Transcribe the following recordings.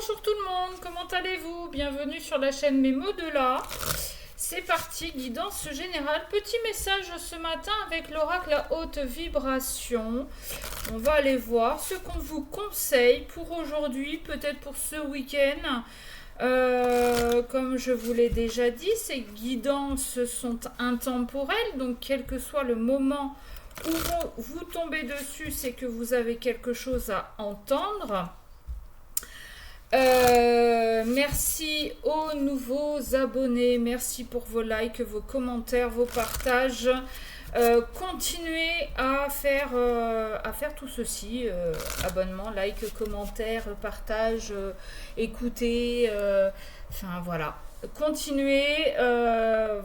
Bonjour tout le monde, comment allez-vous? Bienvenue sur la chaîne Mes mots de là. C'est parti, guidance générale. Petit message ce matin avec l'oracle à haute vibration. On va aller voir ce qu'on vous conseille pour aujourd'hui, peut-être pour ce week-end. Comme je vous l'ai déjà dit, ces guidances sont intemporelles, donc quel que soit le moment où vous tombez dessus, c'est que vous avez quelque chose à entendre. Merci aux nouveaux abonnés, merci pour vos likes, vos commentaires, vos partages. Continuez à faire tout ceci, abonnement, like, commentaire, partage, écoutez, enfin voilà. Continuez,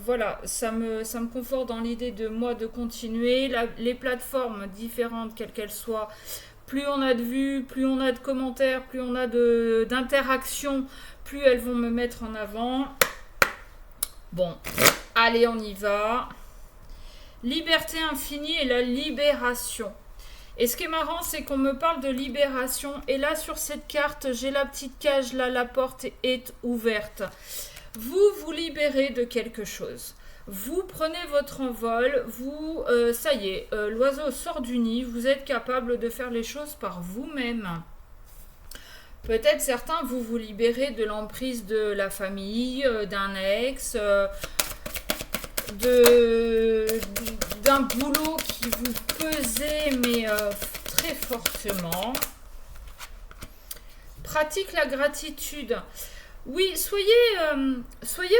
voilà, ça me conforte dans l'idée de moi de continuer. Les plateformes différentes, quelles qu'elles soient, plus on a de vues, plus on a de commentaires, plus on a d'interactions, plus elles vont me mettre en avant. Bon, allez, on y va. Liberté infinie et la libération. Et ce qui est marrant, c'est qu'on me parle de libération. Et là, sur cette carte, j'ai la petite cage, là, la porte est ouverte. Vous vous libérez de quelque chose. Vous prenez votre envol, vous, ça y est, l'oiseau sort du nid, vous êtes capable de faire les choses par vous-même. Peut-être certains, vous vous libérez de l'emprise de la famille, d'un ex, d'un boulot qui vous pesait, mais très fortement. Pratique la gratitude. Oui, soyez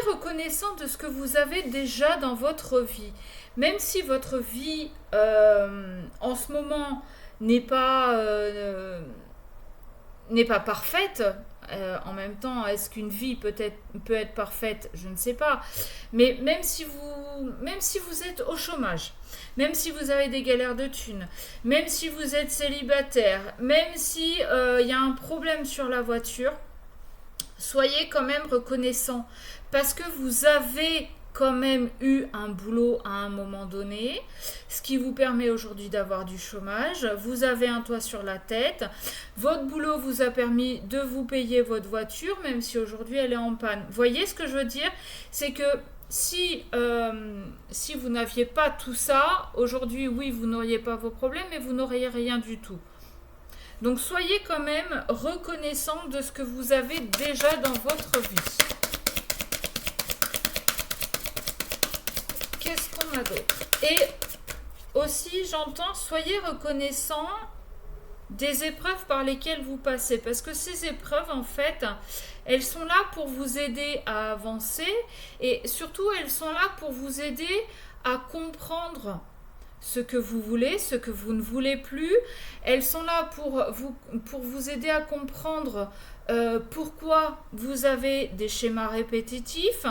reconnaissant de ce que vous avez déjà dans votre vie. Même si votre vie, en ce moment, n'est pas parfaite, en même temps, est-ce qu'une vie peut être parfaite? Je ne sais pas. Mais même si vous êtes au chômage, même si vous avez des galères de thunes, même si vous êtes célibataire, même si y a un problème sur la voiture, soyez quand même reconnaissant parce que vous avez quand même eu un boulot à un moment donné, ce qui vous permet aujourd'hui d'avoir du chômage. Vous avez un toit sur la tête. Votre boulot vous a permis de vous payer votre voiture, même si aujourd'hui elle est en panne. Voyez ce que je veux dire? C'est que si vous n'aviez pas tout ça, aujourd'hui, oui, vous n'auriez pas vos problèmes, mais vous n'auriez rien du tout. Donc soyez quand même reconnaissant de ce que vous avez déjà dans votre vie. Qu'est-ce qu'on a d'autre? Et aussi, j'entends, soyez reconnaissant des épreuves par lesquelles vous passez. Parce que ces épreuves, en fait, elles sont là pour vous aider à avancer. Et surtout, elles sont là pour vous aider à comprendre ce que vous voulez, ce que vous ne voulez plus. Elles sont là pour vous aider à comprendre pourquoi vous avez des schémas répétitifs.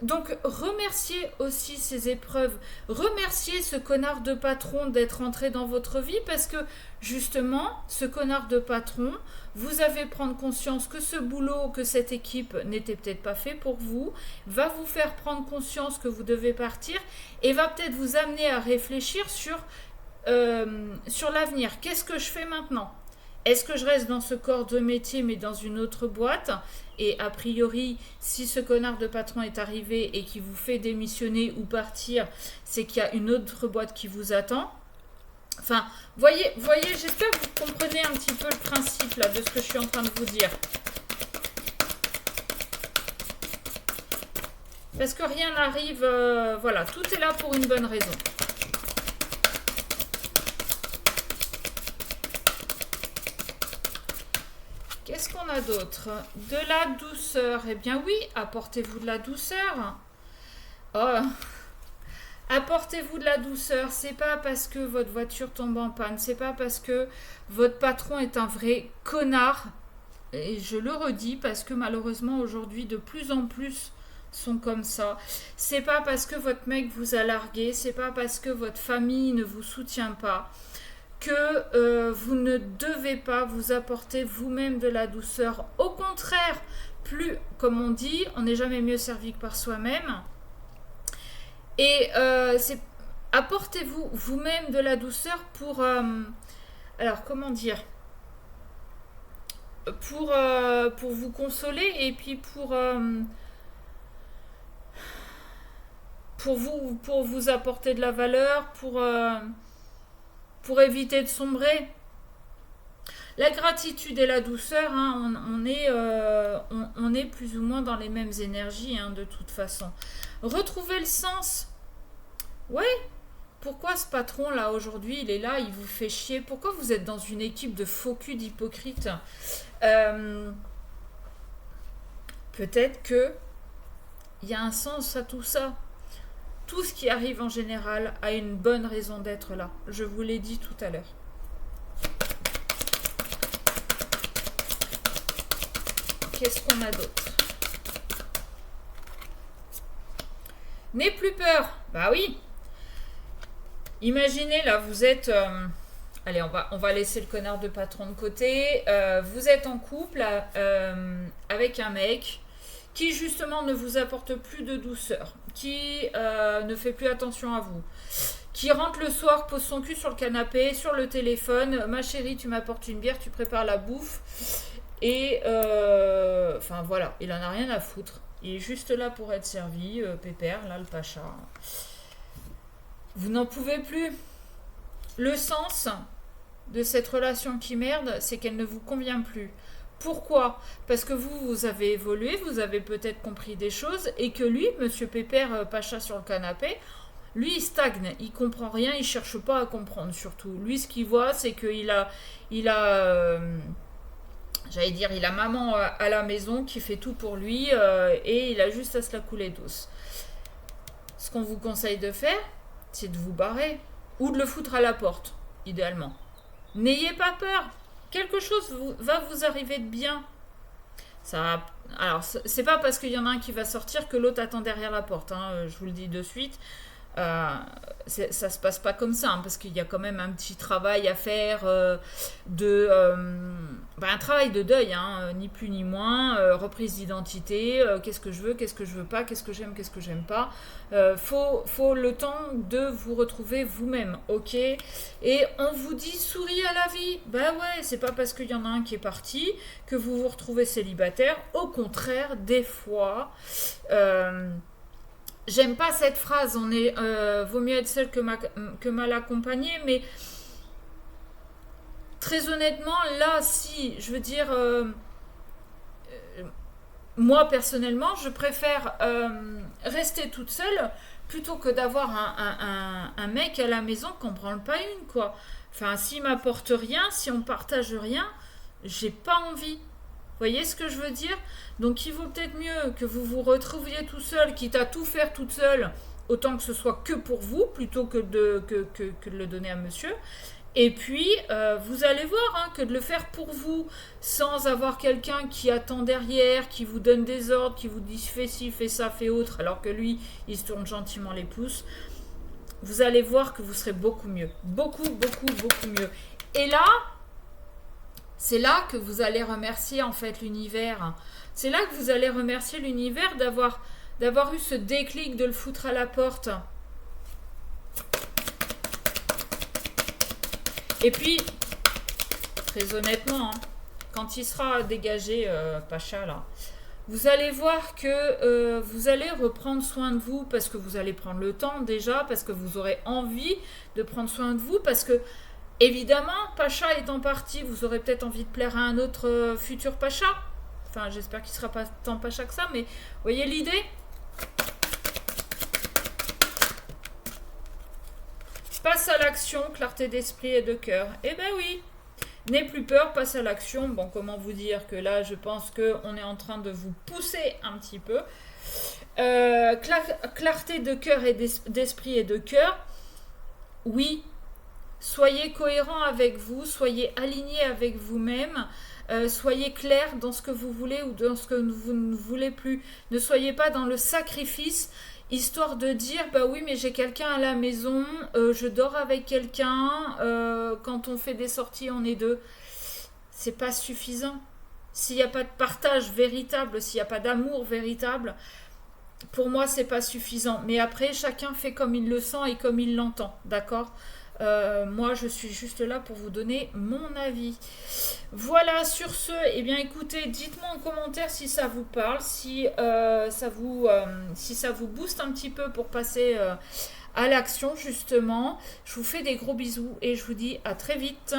Donc remerciez aussi ces épreuves, remerciez ce connard de patron d'être entré dans votre vie parce que justement, ce connard de patron, vous avez prendre conscience que ce boulot, que cette équipe n'était peut-être pas fait pour vous, va vous faire prendre conscience que vous devez partir et va peut-être vous amener à réfléchir sur l'avenir. Qu'est-ce que je fais maintenant ? Est-ce que je reste dans ce corps de métier mais dans une autre boîte? Et a priori, si ce connard de patron est arrivé et qui vous fait démissionner ou partir, c'est qu'il y a une autre boîte qui vous attend. Enfin, voyez, j'espère que vous comprenez un petit peu le principe là, de ce que je suis en train de vous dire. Parce que rien n'arrive, voilà, tout est là pour une bonne raison. Qu'est-ce qu'on a d'autre? De la douceur. Eh bien oui, apportez-vous de la douceur. Oh. Apportez-vous de la douceur. C'est pas parce que votre voiture tombe en panne. C'est pas parce que votre patron est un vrai connard. Et je le redis parce que malheureusement aujourd'hui de plus en plus sont comme ça. C'est pas parce que votre mec vous a largué. C'est pas parce que votre famille ne vous soutient pas que vous ne devez pas vous apporter vous-même de la douceur. Au contraire, plus, comme on dit, on n'est jamais mieux servi que par soi-même. Et apportez-vous vous-même de la douceur pour... alors, comment dire? pour vous consoler et puis pour vous apporter de la valeur, pour éviter de sombrer. La gratitude et la douceur, hein, on est plus ou moins dans les mêmes énergies, hein, de toute façon. Retrouver le sens. Ouais. Pourquoi ce patron là aujourd'hui il est là, il vous fait chier? Pourquoi vous êtes dans une équipe de faux cul d'hypocrites? Peut-être que il y a un sens à tout ça. Tout ce qui arrive en général a une bonne raison d'être là. Je vous l'ai dit tout à l'heure. Qu'est-ce qu'on a d'autre? N'aie plus peur. Bah oui. Imaginez là, vous êtes... allez, on va laisser le connard de patron de côté. Vous êtes en couple avec un mec qui justement ne vous apporte plus de douceur, qui ne fait plus attention à vous, qui rentre le soir, pose son cul sur le canapé, sur le téléphone. Ma chérie, tu m'apportes une bière, tu prépares la bouffe. Et enfin voilà, il en a rien à foutre. Il est juste là pour être servi, pépère, là le pacha. Vous n'en pouvez plus. Le sens de cette relation qui merde, c'est qu'elle ne vous convient plus. Pourquoi? Parce que vous avez évolué, vous avez peut-être compris des choses, et que lui, monsieur Pépère Pacha sur le canapé, lui, il stagne, il comprend rien, il cherche pas à comprendre surtout. Lui, ce qu'il voit, c'est qu'il a j'allais dire, il a maman à la maison qui fait tout pour lui, et il a juste à se la couler douce. Ce qu'on vous conseille de faire, c'est de vous barrer ou de le foutre à la porte, idéalement. N'ayez pas peur. Quelque chose va vous arriver de bien. Ça, alors, c'est pas parce qu'il y en a un qui va sortir que l'autre attend derrière la porte, hein, je vous le dis de suite. Ça se passe pas comme ça, hein, parce qu'il y a quand même un petit travail à faire, un travail de deuil, hein, ni plus ni moins, reprise d'identité, qu'est-ce que je veux pas, qu'est-ce que j'aime pas. Faut le temps de vous retrouver vous-même, ok? Et on vous dit souris à la vie. Bah ouais, c'est pas parce qu'il y en a un qui est parti que vous vous retrouvez célibataire. Au contraire, des fois. J'aime pas cette phrase, vaut mieux être seul que mal accompagné, mais très honnêtement, là, si, je veux dire, moi personnellement, je préfère rester toute seule plutôt que d'avoir un mec à la maison qu'on branle pas une, quoi. Enfin, s'il m'apporte rien, si on partage rien, j'ai pas envie. Vous voyez ce que je veux dire? Donc il vaut peut-être mieux que vous vous retrouviez tout seul, quitte à tout faire toute seule, autant que ce soit que pour vous, plutôt que de le donner à monsieur. Et puis, vous allez voir, hein, que de le faire pour vous, sans avoir quelqu'un qui attend derrière, qui vous donne des ordres, qui vous dit fais ci, fais ça, fais autre, alors que lui, il se tourne gentiment les pouces, vous allez voir que vous serez beaucoup mieux. Beaucoup, beaucoup, beaucoup mieux. Et là... c'est là que vous allez remercier en fait l'univers. C'est là que vous allez remercier l'univers d'avoir eu ce déclic de le foutre à la porte. Et puis, très honnêtement, hein, quand il sera dégagé, Pacha, là, vous allez voir que vous allez reprendre soin de vous parce que vous allez prendre le temps déjà, parce que vous aurez envie de prendre soin de vous, parce que évidemment, Pacha étant parti, vous aurez peut-être envie de plaire à un autre futur Pacha. Enfin, j'espère qu'il ne sera pas tant Pacha que ça, mais voyez l'idée? Passe à l'action, clarté d'esprit et de cœur. Eh ben oui, n'aie plus peur, passe à l'action. Bon, comment vous dire que là, je pense qu'on est en train de vous pousser un petit peu. Clarté de cœur et d'esprit et de cœur. Oui. Soyez cohérent avec vous, soyez aligné avec vous-même, soyez clair dans ce que vous voulez ou dans ce que vous ne voulez plus. Ne soyez pas dans le sacrifice, histoire de dire bah oui mais j'ai quelqu'un à la maison, je dors avec quelqu'un, quand on fait des sorties on est deux. C'est pas suffisant. S'il n'y a pas de partage véritable, s'il n'y a pas d'amour véritable, pour moi c'est pas suffisant. Mais après chacun fait comme il le sent et comme il l'entend, d'accord? Moi, je suis juste là pour vous donner mon avis. Voilà, sur ce, eh bien écoutez, dites-moi en commentaire si ça vous parle, si ça vous booste un petit peu pour passer à l'action, justement. Je vous fais des gros bisous et je vous dis à très vite.